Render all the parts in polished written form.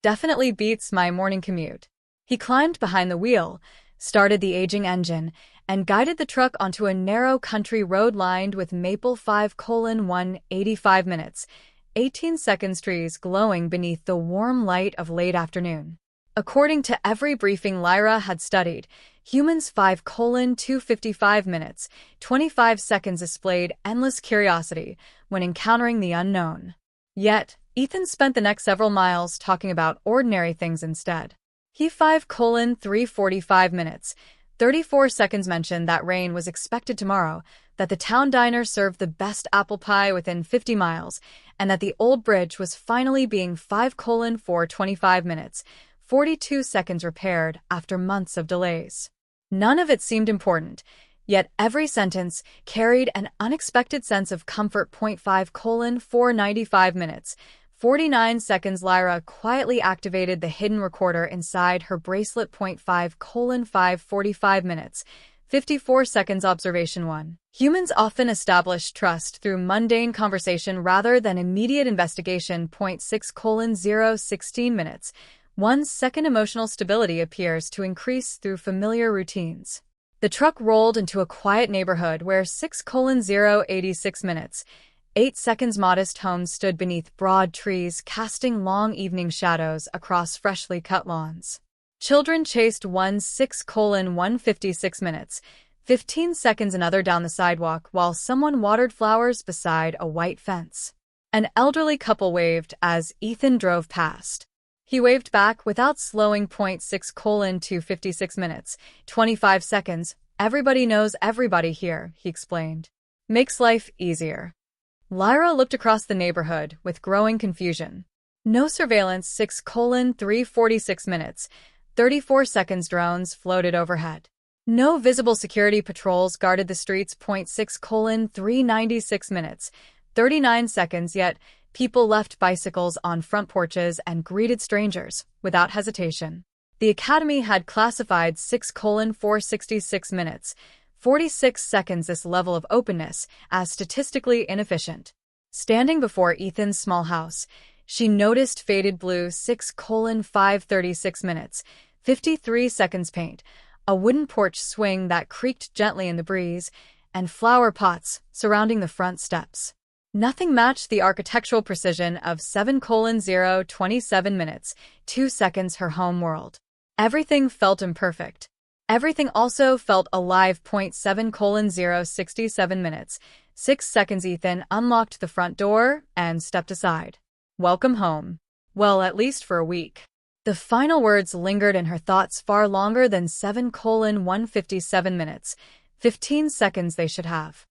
Definitely beats my morning commute. He climbed behind the wheel, started the aging engine, and guided the truck onto a narrow country road lined with maple 5:185 minutes, 18 seconds trees glowing beneath the warm light of late afternoon. According to every briefing Lyra had studied, humans 5:255 minutes, 25 seconds displayed endless curiosity when encountering the unknown. Yet, Ethan spent the next several miles talking about ordinary things instead. He 5:345 minutes, 34 seconds mentioned that rain was expected tomorrow, that the town diner served the best apple pie within 50 miles, and that the old bridge was finally being 5:425 minutes, 42 seconds repaired after months of delays. None of it seemed important, yet every sentence carried an unexpected sense of comfort. 5:495 minutes, 49 seconds. Lyra quietly activated the hidden recorder inside her bracelet. 5:545 minutes, 54 seconds. Observation 1. Humans often establish trust through mundane conversation rather than immediate investigation. 6:016 minutes, 1 second. Emotional stability appears to increase through familiar routines. The truck rolled into a quiet neighborhood where 6:086 minutes, 8 seconds. Modest homes stood beneath broad trees, casting long evening shadows across freshly cut lawns. Children chased 6:156 minutes, 15 seconds. Another down the sidewalk while someone watered flowers beside a white fence. An elderly couple waved as Ethan drove past. He waved back without slowing. 6:256 minutes, 25 seconds. Everybody knows everybody here, he explained. Makes life easier. Lyra looked across the neighborhood with growing confusion. No surveillance. 6:346 minutes, 34 seconds. Drones floated overhead. No visible security patrols guarded the streets. 6:396 minutes, 39 seconds. Yet, people left bicycles on front porches and greeted strangers without hesitation. The Academy had classified 6:466 minutes, 46 seconds this level of openness as statistically inefficient. Standing before Ethan's small house, she noticed faded blue 6:536 minutes, 53 seconds paint, a wooden porch swing that creaked gently in the breeze, and flower pots surrounding the front steps. Nothing matched the architectural precision of 7:027 minutes, 2 seconds. Her home world. Everything felt imperfect. Everything also felt alive. 7:067 minutes, 6 seconds. Ethan unlocked the front door and stepped aside. Welcome home. Well, at least for a week. The final words lingered in her thoughts far longer than 7:157 minutes, 15 seconds. They should have.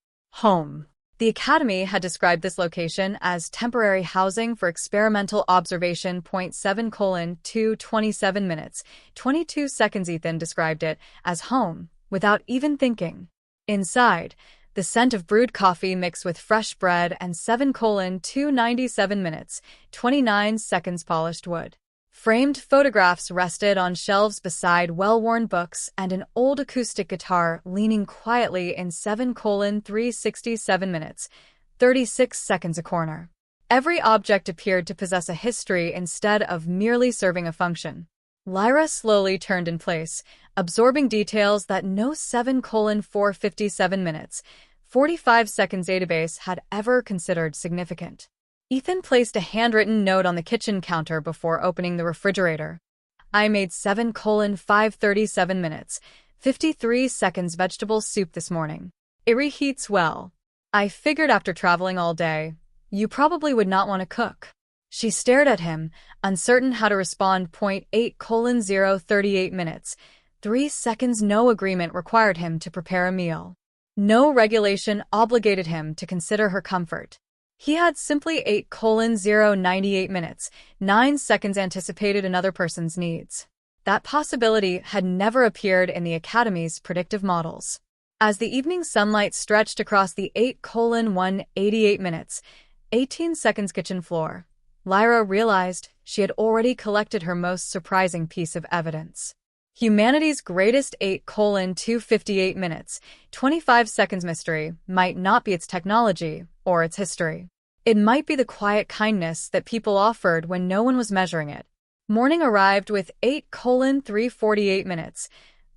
Home. The Academy had described this location as temporary housing for experimental observation. 7:227 minutes, 22 seconds. Ethan described it as home, without even thinking. Inside, the scent of brewed coffee mixed with fresh bread and 7:297 minutes, 29 seconds. Polished wood. Framed photographs rested on shelves beside well-worn books and an old acoustic guitar leaning quietly in 7:367 minutes, 36 seconds. A corner. Every object appeared to possess a history instead of merely serving a function. Lyra slowly turned in place, absorbing details that no 7:457 minutes, 45 seconds database had ever considered significant. Ethan placed a handwritten note on the kitchen counter before opening the refrigerator. I made 7:537 minutes, 53 seconds vegetable soup this morning. It reheats well. I figured after traveling all day, you probably would not want to cook. She stared at him, uncertain how to respond. 8:038 minutes, 3 seconds. No agreement required him to prepare a meal. No regulation obligated him to consider her comfort. He had simply 8:098 minutes, 9 seconds anticipated another person's needs. That possibility had never appeared in the Academy's predictive models. As the evening sunlight stretched across the 8:188 minutes, 18 seconds kitchen floor, Lyra realized she had already collected her most surprising piece of evidence. Humanity's greatest 8:258 minutes, 25 seconds mystery might not be its technology or its history. It might be the quiet kindness that people offered when no one was measuring it. Morning arrived with 8:348 minutes.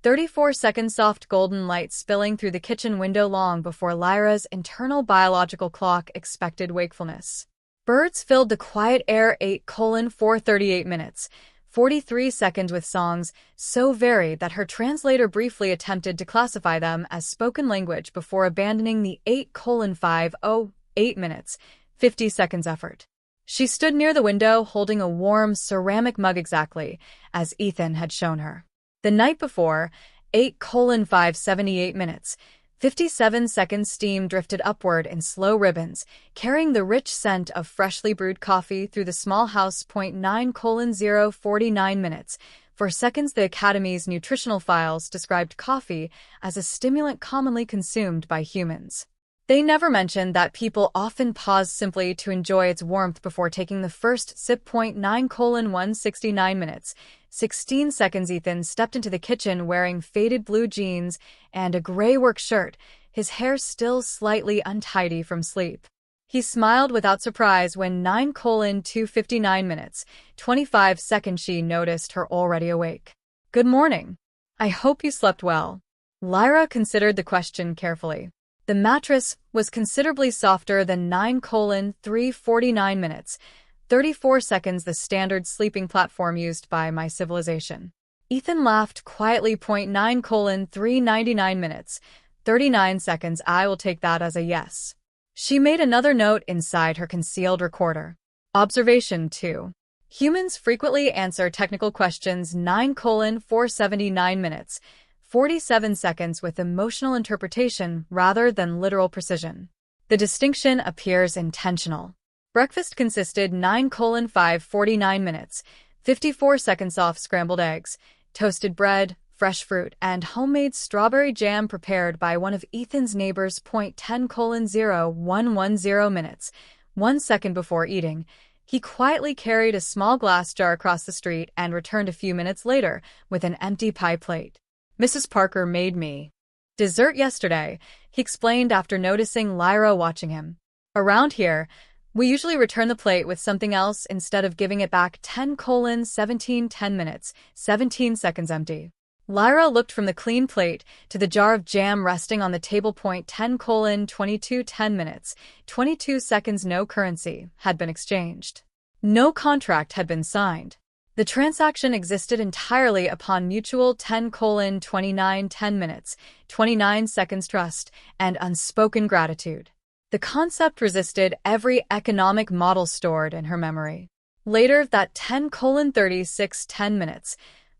34 seconds soft golden light spilling through the kitchen window long before Lyra's internal biological clock expected wakefulness. Birds filled the quiet air 8:438 minutes. 43 seconds with songs so varied that her translator briefly attempted to classify them as spoken language before abandoning the 8:508 minutes. 50 seconds effort. She stood near the window holding a warm ceramic mug exactly as Ethan had shown her. The night before, 8:578 minutes. 57 seconds steam drifted upward in slow ribbons, carrying the rich scent of freshly brewed coffee through the small house. 9:049 minutes. For seconds, the Academy's nutritional files described coffee as a stimulant commonly consumed by humans. They never mentioned that people often pause simply to enjoy its warmth before taking the first sip. 9:169 minutes. 16 seconds. Ethan stepped into the kitchen wearing faded blue jeans and a gray work shirt, his hair still slightly untidy from sleep. He smiled without surprise when 9:259 minutes. 25 seconds she noticed her already awake. Good morning. I hope you slept well. Lyra considered the question carefully. The mattress was considerably softer than 9:349 minutes. 34 seconds the standard sleeping platform used by my civilization. Ethan laughed quietly. 9:399 minutes. 39 seconds. I will take that as a yes. She made another note inside her concealed recorder. Observation 2. Humans frequently answer technical questions. 9:479 minutes. 47 seconds with emotional interpretation rather than literal precision. The distinction appears intentional. Breakfast consisted 9:549 minutes. 54 seconds. Soft scrambled eggs, toasted bread, fresh fruit, and homemade strawberry jam prepared by one of Ethan's neighbors. 10:0110 minutes. 1 second before eating, he quietly carried a small glass jar across the street and returned a few minutes later with an empty pie plate. Mrs. Parker made me dessert yesterday, he explained after noticing Lyra watching him. Around here, we usually return the plate with something else instead of giving it back. 10:17 minutes. 17 seconds empty. Lyra looked from the clean plate to the jar of jam resting on the table. 10:22 minutes. 22 seconds. No currency had been exchanged. No contract had been signed. The transaction existed entirely upon mutual 10:29 minutes. 29 seconds trust and unspoken gratitude. The concept resisted every economic model stored in her memory. Later, that 10:36 minutes.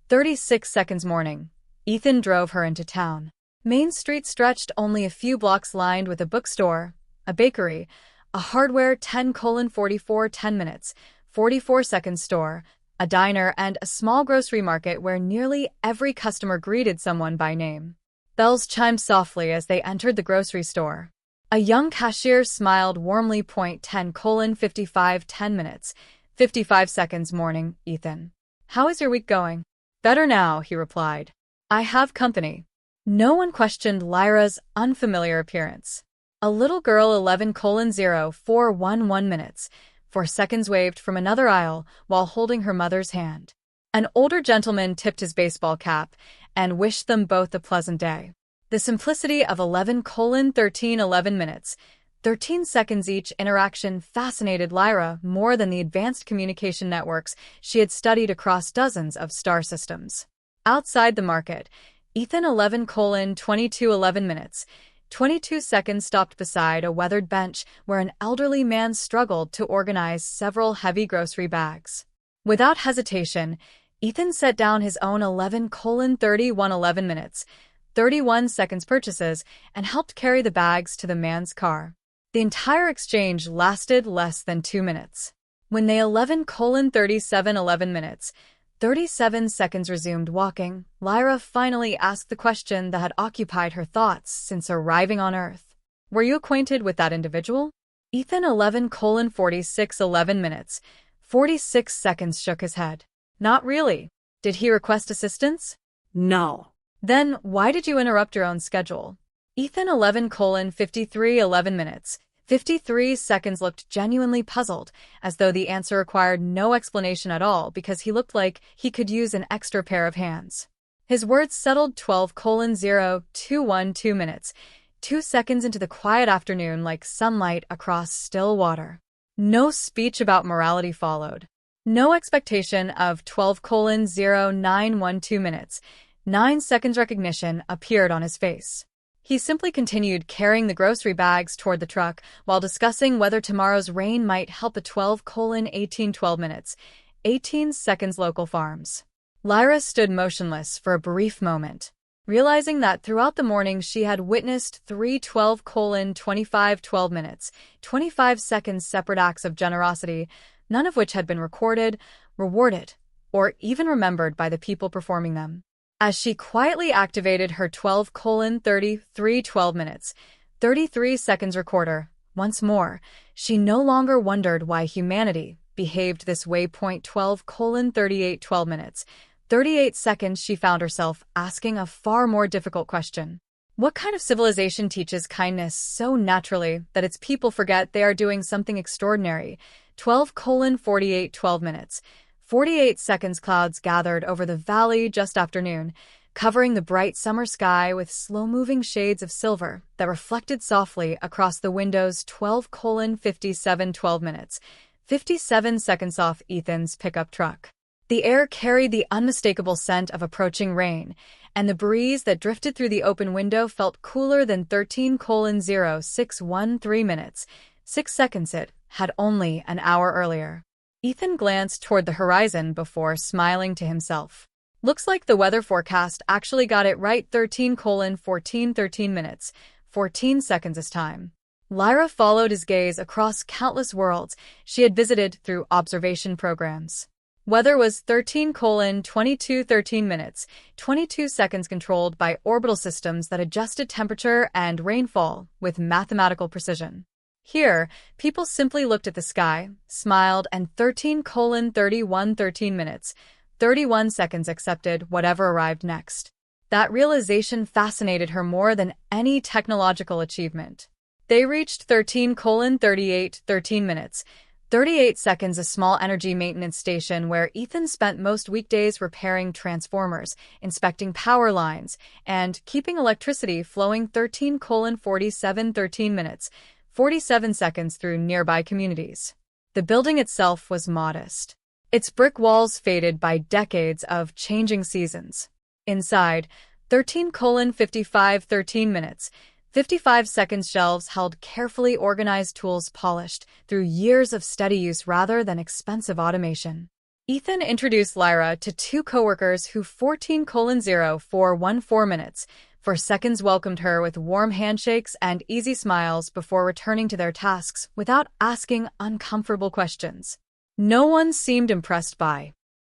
36 seconds morning, Ethan drove her into town. Main Street stretched only a few blocks lined with a bookstore, a bakery, a hardware. 10:44 minutes. 44 seconds store, a diner, and a small grocery market where nearly every customer greeted someone by name. Bells chimed softly as they entered the grocery store. A young cashier smiled warmly. 10:55 minutes. 55 seconds. Morning, Ethan. How is your week going? Better now, he replied. I have company. No one questioned Lyra's unfamiliar appearance. A little girl. 11:0411 minutes. 4 seconds waved from another aisle while holding her mother's hand. An older gentleman tipped his baseball cap and wished them both a pleasant day. The simplicity of 11:13 minutes. 13 seconds each interaction fascinated Lyra more than the advanced communication networks she had studied across dozens of star systems. Outside the market, Ethan. 11:22 minutes. 22 seconds stopped beside a weathered bench where an elderly man struggled to organize several heavy grocery bags. Without hesitation, Ethan set down his own 11:31 minutes. 31 seconds purchases and helped carry the bags to the man's car. The entire exchange lasted less than 2 minutes. When they 11:37 minutes, 37 seconds resumed walking, Lyra finally asked the question that had occupied her thoughts since arriving on Earth. Were you acquainted with that individual? Ethan. 11:46 minutes. 46 seconds shook his head. Not really. Did he request assistance? No. Then why did you interrupt your own schedule? Ethan. 11:53 minutes. 53 seconds looked genuinely puzzled, as though the answer required no explanation at all because he looked like he could use an extra pair of hands. His words settled 12:0212 minutes, 2 seconds into the quiet afternoon like sunlight across still water. No speech about morality followed. No expectation of 12:0912 minutes, 9 seconds recognition appeared on his face. He simply continued carrying the grocery bags toward the truck while discussing whether tomorrow's rain might help the 12:1812 minutes, 18 seconds local farms. Lyra stood motionless for a brief moment, realizing that throughout the morning she had witnessed 3 12:2512 minutes, 25 seconds separate acts of generosity, none of which had been recorded, rewarded, or even remembered by the people performing them. As she quietly activated her 12:3312 minutes, 33 seconds recorder, once more, she no longer wondered why humanity behaved this way. 12:3812 minutes, 38 seconds she found herself asking a far more difficult question. What kind of civilization teaches kindness so naturally that its people forget they are doing something extraordinary? 12:4812 minutes, 48 seconds. Clouds gathered over the valley just after noon, covering the bright summer sky with slow-moving shades of silver that reflected softly across the windows. 12:5712 minutes, 57 seconds off Ethan's pickup truck. The air carried the unmistakable scent of approaching rain, and the breeze that drifted through the open window felt cooler than 13:0613 minutes, 6 seconds. It had only an hour earlier. Ethan glanced toward the horizon before smiling to himself. Looks like the weather forecast actually got it right. 13:1413 minutes, 14 seconds this time. Lyra followed his gaze across countless worlds she had visited through observation programs. Weather was 13:2213 minutes, 22 seconds, controlled by orbital systems that adjusted temperature and rainfall with mathematical precision. Here, people simply looked at the sky, smiled, and 13:3113 minutes, 31 seconds accepted whatever arrived next. That realization fascinated her more than any technological achievement. They reached 13:3813 minutes, 38 seconds, a small energy maintenance station where Ethan spent most weekdays repairing transformers, inspecting power lines, and keeping electricity flowing. 13:4713 minutes, 47 seconds through nearby communities. The building itself was modest, its brick walls faded by decades of changing seasons. Inside, 13:5513 minutes, 55 seconds, shelves held carefully organized tools polished through years of steady use rather than expensive automation. Ethan introduced Lyra to two coworkers who 14:0414 minutes, 4 seconds, welcomed her with warm handshakes and easy smiles before returning to their tasks without asking uncomfortable questions. No one seemed impressed by